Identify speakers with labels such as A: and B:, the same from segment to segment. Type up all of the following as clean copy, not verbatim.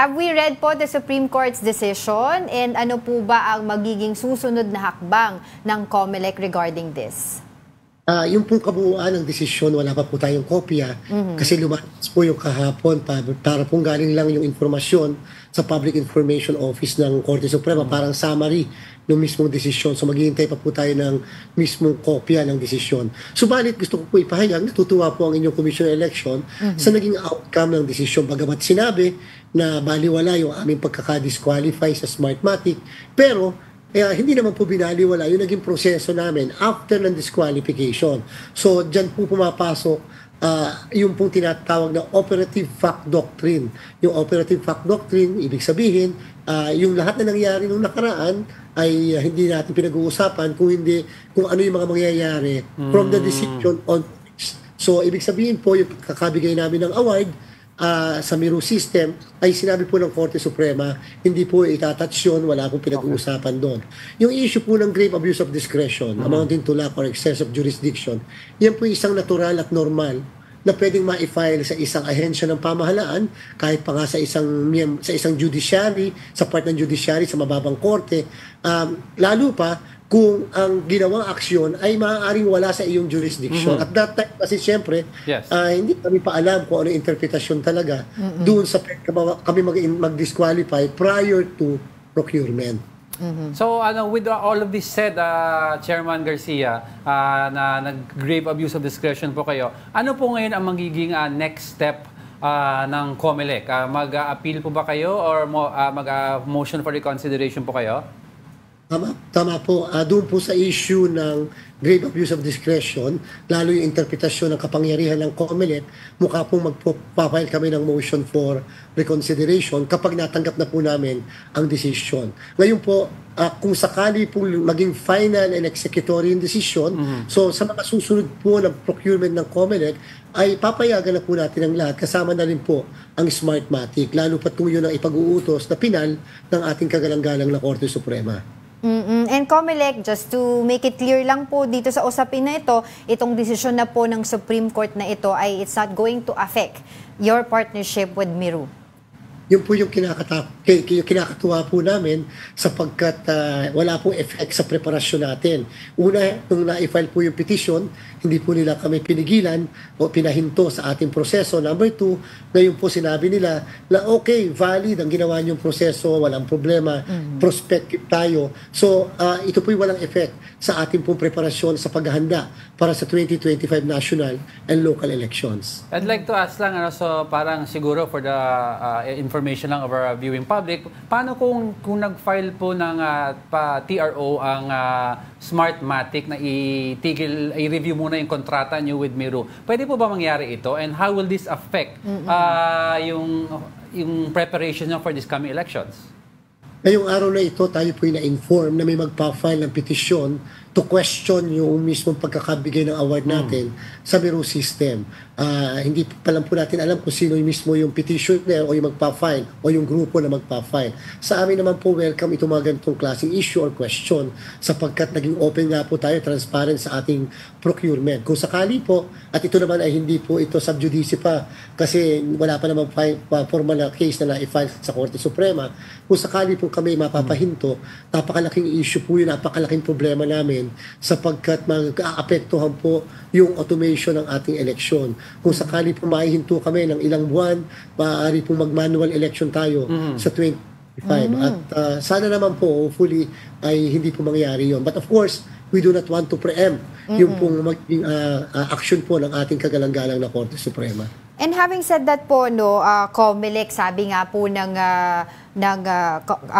A: Have we read po the Supreme Court's decision and ano po ba ang magiging susunod na hakbang ng COMELEC regarding this?
B: Yung pong kabuuan ng desisyon, wala pa po tayong kopya kasi lumabas po yung kahapon para pong galing lang yung informasyon sa Public Information Office ng Korte Suprema, parang summary ng mismong desisyon. So maghihintay pa po tayo ng mismong kopya ng desisyon. Subalit gusto ko po ipahayag, natutuwa po ang inyong Commission on Election sa naging outcome ng desisyon. Bagamat sinabi na baliwala yung aming pagkakadisqualify sa Smartmatic, pero hindi naman po binaliwala yung naging proseso namin after ng disqualification. So, dyan po pumapasok yung pong tinatawag na operative fact doctrine. Yung operative fact doctrine, ibig sabihin, yung lahat na nangyari nung nakaraan ay hindi natin pinag-uusapan kung ano yung mga mangyayari from the decision on. So, ibig sabihin po, yung kakabigay namin ng award sa Miru system ay sinabi po ng Korte Suprema, hindi po itatouch yun, wala akong pinag-uusapan doon. Yung issue po ng grave abuse of discretion, amounting to lack or excess of jurisdiction, yan po isang natural at normal na pwedeng ma-file sa isang ahensya ng pamahalaan, kahit pa nga sa isang judiciary, sa part ng judiciary, sa mababang korte, lalo pa kung ang ginawang aksyon ay maaaring wala sa iyong jurisdiction. At that time, kasi siyempre, hindi kami pa alam kung ano interpretasyon talaga doon sa kami mag-disqualify prior to procurement.
C: So, with all of this said, Chairman Garcia, na nag-grave abuse of discretion po kayo, ano po ngayon ang magiging next step ng COMELEC? Mag-appeal po ba kayo or mag-motion for reconsideration po kayo?
B: Tama po. Doon po sa issue ng grave abuse of discretion, lalo yung interpretasyon ng kapangyarihan ng COMELEC, mukha pong magpapile kami ng motion for reconsideration kapag natanggap na po namin ang decision. Ngayon po, kung sakali po maging final and executory yung decision, so sa mga susunod po ng procurement ng COMELEC, ay papayagan na po natin ang lahat. Kasama na rin po ang Smartmatic, lalo pat kung yun ang ipag-uutos na pinal ng ating kagalang-galang na Korte Suprema.
A: And COMELEC, just to make it clear lang po dito sa usapin na ito, itong desisyon na po ng Supreme Court na ito ay it's not going to affect your partnership with Miru.
B: Yun po yung kinakatuwa po namin sapagkat wala pong effect sa preparasyon natin. Una, nung na-file po yung petition, hindi po nila kami pinigilan o pinahinto sa ating proseso. Number two, ngayon po sinabi nila na okay, valid ang ginawa niyong proseso, walang problema, prospective tayo. So, ito po yung walang effect sa ating pong preparasyon sa paghahanda para sa 2025 national and local elections.
C: I'd like to ask lang, so parang siguro for the information lang of our viewing public, paano kung nag-file po ng TRO ang Smartmatic na i-review muna yung kontrata niyo with Miru? Pwede po ba mangyari ito? And how will this affect yung preparation niyo for these coming elections?
B: Ngayong araw na ito, tayo po na-inform na may magpa-file ng petisyon to question yung mismong pagkakabigay ng award natin sa Miru system. Hindi pa lang po natin alam kung sino yung mismo yung petitioner o yung magpa-file o yung grupo na magpa-file. Sa amin naman po, welcome itong mga ganitong klaseng issue or question sapagkat naging open nga po tayo, transparent sa ating procurement. Kung sakali po, at ito naman ay hindi po ito sub judice pa kasi wala pa namang formal na case na na-file sa Korte Suprema. Kung sakali po kami mapapahinto, napakalaking issue po yun, napakalaking problema namin sapagkat mag-aapektuhan po yung automation ng ating eleksyon. Kung sakali po maihinto kami ng ilang buwan, maaari po mag-manual election tayo sa 2025. At sana naman po, hopefully, ay hindi po mangyari yon. But of course, we do not want to preempt yung pong maging action po ng ating kagalang-galang na Korte Suprema.
A: And having said that po, COMELEC, sabi nga po ng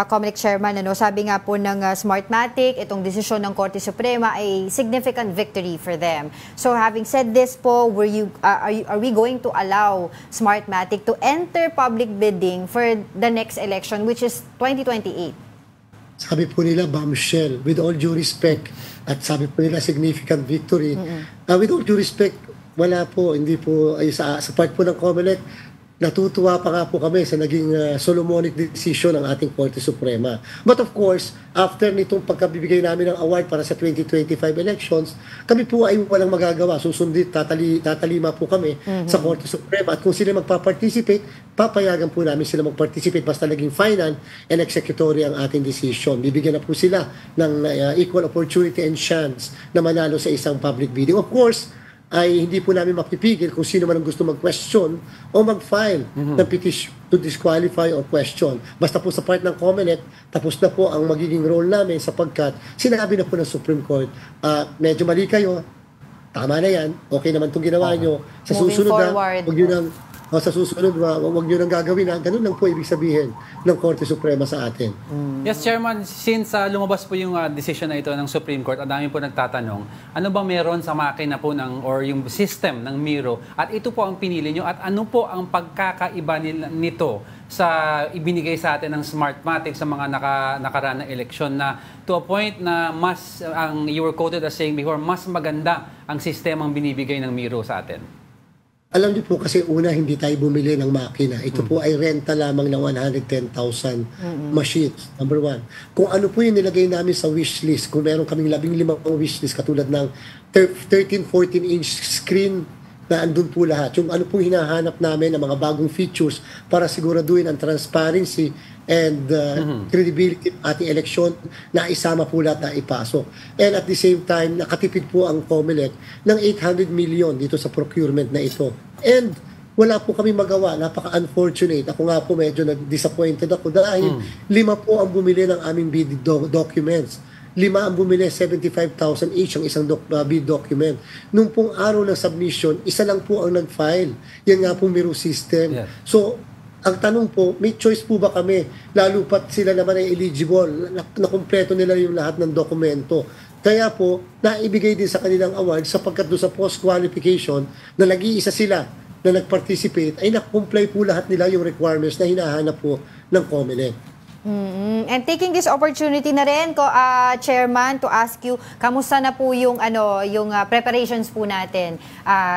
A: COMELEC chairman, sabi nga po ng Smartmatic, itong desisyon ng Korte Suprema ay significant victory for them. So having said this po, are we going to allow Smartmatic to enter public bidding for the next election, which is 2028?
B: Sabi po nila, bombshell, with all due respect, at sabi po nila, significant victory. With all due respect, wala po, hindi po, ay sa part po ng COMELEC, natutuwa pa nga po kami sa naging Solomonic decision ng ating Korte Suprema. But of course, after nitong pagkabibigay namin ng award para sa 2025 elections, kami po ay walang magagawa. Susundit, tatalima po kami sa Korte Suprema. At kung sila magpa-participate, papayagan po namin sila mag-participate basta naging final and executory ang ating decision. Bibigyan na po sila ng equal opportunity and chance na manalo sa isang public bidding. Of course, ay hindi po namin mapipigil kung sino man ang gusto mag-question o mag-file ng petition to disqualify or question. Basta po sa part ng COMELEC, tapos na po ang magiging role namin sapagkat sinabi na po ng Supreme Court, medyo mali kayo, tama na yan, okay naman itong ginawa nyo. Sa susunod na, sa susunod, huwag nyo nang gagawin na. Ganun lang po ibig sabihin ng Korte Suprema sa atin.
C: Yes, Chairman, since lumabas po yung decision na ito ng Supreme Court, ang dami po nagtatanong, ano bang meron sa makina po or yung system ng Miro at ito po ang pinili nyo at ano po ang pagkakaiba nito sa ibinigay sa atin ng Smartmatic sa mga nakaraan na eleksyon na to a point na you were quoted as saying before, mas maganda ang sistemang binibigay ng Miro sa atin?
B: Alam niyo po kasi una hindi tayo bumili ng makina. Ito po ay renta lamang ng 110,000 machines. Number one. Kung ano po yung nilagay namin sa wish list, kung meron kaming 15 wish list katulad ng 13-14 inch screen na andun po lahat. Yung ano po hinahanap namin ng mga bagong features para siguraduhin ang transparency and credibility ng ating eleksyon na isama po lahat na ipasok. And at the same time, nakatipid po ang COMELEC ng 800 million dito sa procurement na ito. And wala po kami magawa. Napaka-unfortunate. Ako nga po medyo disappointed ako dahil 5 po ang bumili ng aming bid documents. 5 ang bumili, 75,000 each ang isang bid document. Nung pong araw ng submission, isa lang po ang nag-file. Yan nga pong Miro system. Yeah. So, ang tanong po, may choice po ba kami? Lalo pat sila naman ay eligible, nakumpleto nila yung lahat ng dokumento. Kaya po, naibigay din sa kanilang award sapagkat doon sa post-qualification na nag-iisa sila na nag-participate, ay nakumply po lahat nila yung requirements na hinahanap po ng COMELEC.
A: And taking this opportunity na rin ko Chairman to ask you kamusta na po yung preparations po natin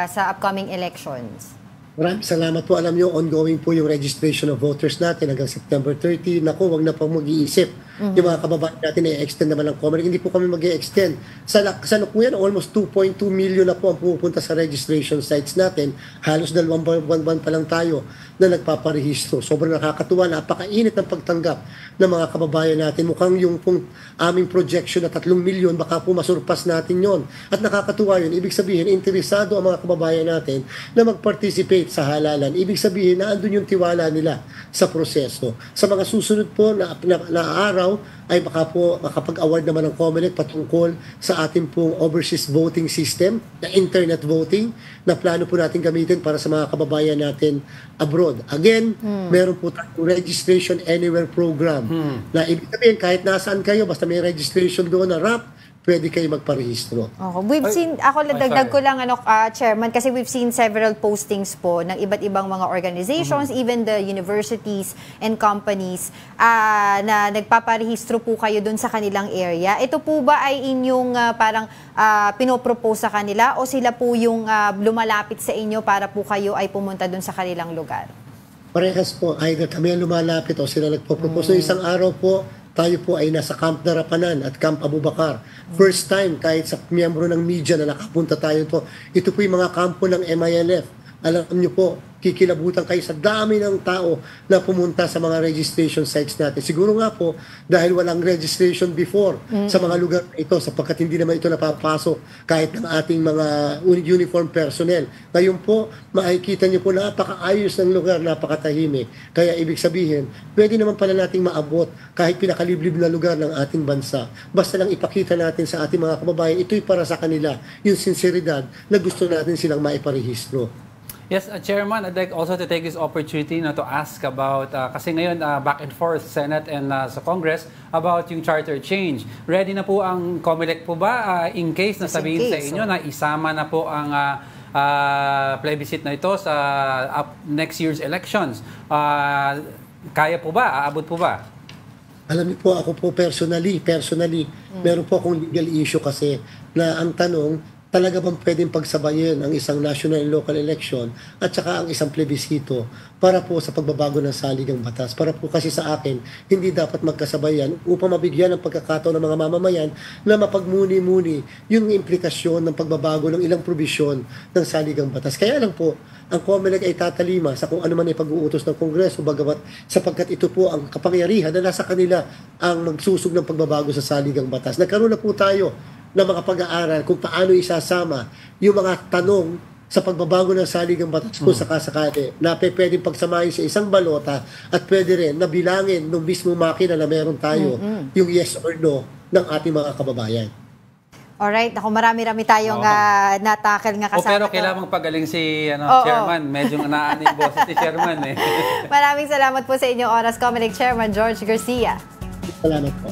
A: sa upcoming elections.
B: Maraming salamat po. Alam nyo, ongoing po yung registration of voters natin hanggang September 30. Naku, wag na pang mag-iisip. Yung mga kababayan natin i-extend naman ng COMELEC. Hindi po kami mag-i-extend. Sa kasalukuyan, almost 2.2 million na po ang pumupunta sa registration sites natin. Halos 2 buwan pa lang tayo na nagpaparehistro. Sobrang nakakatuwa. Napakainit ng pagtanggap ng mga kababayan natin. Mukhang yung pong aming projection na 3 million, baka po masurpas natin yon. At nakakatuwa yun. Ibig sabihin, interesado ang mga kababayan natin na mag-participate sa halalan. Ibig sabihin na andun yung tiwala nila sa proseso. Sa mga susunod po na araw ay baka po makapag-award naman ng COMELEC patungkol sa ating pong overseas voting system na internet voting na plano po natin gamitin para sa mga kababayan natin abroad. Again, meron po tayong registration anywhere program na ibig sabihin kahit nasaan kayo basta may registration doon na RAP, pwede kayo magparehistro.
A: We've seen, dagdag ko lang, Chairman, kasi we've seen several postings po ng iba't ibang mga organizations, even the universities and companies, na nagpaparehistro po kayo dun sa kanilang area. Ito po ba ay inyong parang pinopropose sa kanila o sila po yung lumalapit sa inyo para po kayo ay pumunta dun sa kanilang lugar?
B: Parehas po, either kami ang lumalapit o sila nagpo-propose. So, isang araw po, tayo po ay nasa Camp Darapanan at Camp Abubakar. First time kahit sa miyembro ng media na nakapunta tayo ito. Ito po yung mga kampo ng MILF. Alam niyo po, kikilabutan kayo sa dami ng tao na pumunta sa mga registration sites natin. Siguro nga po, dahil walang registration before sa mga lugar ito, sapagkat hindi naman ito napapasok kahit ng ating mga uniform personnel. Ngayon po, makikita niyo po napakaayos ng lugar, napakatahimik. Kaya ibig sabihin, pwede naman pala nating maabot kahit pinakaliblib na lugar ng ating bansa. Basta lang ipakita natin sa ating mga kababayan, ito'y para sa kanila, yung sinseridad na gusto natin silang maiparehistro.
C: Yes, Chairman, I'd like also to take this opportunity to ask about, kasi ngayon back and forth, Senate and sa Congress, about yung charter change. Ready na po ang COMELEC po ba in case na sabihin sa inyo na isama na po ang plebiscite na ito sa next year's elections? Kaya po ba? Aabot po ba?
B: Alam niyo po, ako po personally, meron po akong legal issue kasi na ang tanong, talaga bang pwedeng pagsabayin ang isang national and local election at saka ang isang plebisito para po sa pagbabago ng saligang batas. Para po kasi sa akin, hindi dapat magkasabayan upang mabigyan ng pagkakataon ng mga mamamayan na mapagmuni-muni yung implikasyon ng pagbabago ng ilang probisyon ng saligang batas. Kaya lang po, ang COMELEC ay tatalima sa kung ano man ay pag-uutos ng Kongreso bagamat sapagkat ito po ang kapangyarihan na nasa kanila ang magsusog ng pagbabago sa saligang batas. Nagkaroon na po tayo ng mga pag-aaral kung paano isasama yung mga tanong sa pagbabago ng saligang batas kung sakasakali na pwedeng pagsamahin sa isang balota at pwede rin na bilangin ng mismo makina na meron tayo yung yes or no ng ating mga kababayan.
A: Alright, ako marami-rami tayong natakil nga kasama.
C: Pero kailangan mong pagaling si Chairman. Medyo naan yung boses si Chairman eh.
A: Maraming salamat po sa inyong oras, COMELEC Chairman George Garcia.
B: Salamat po.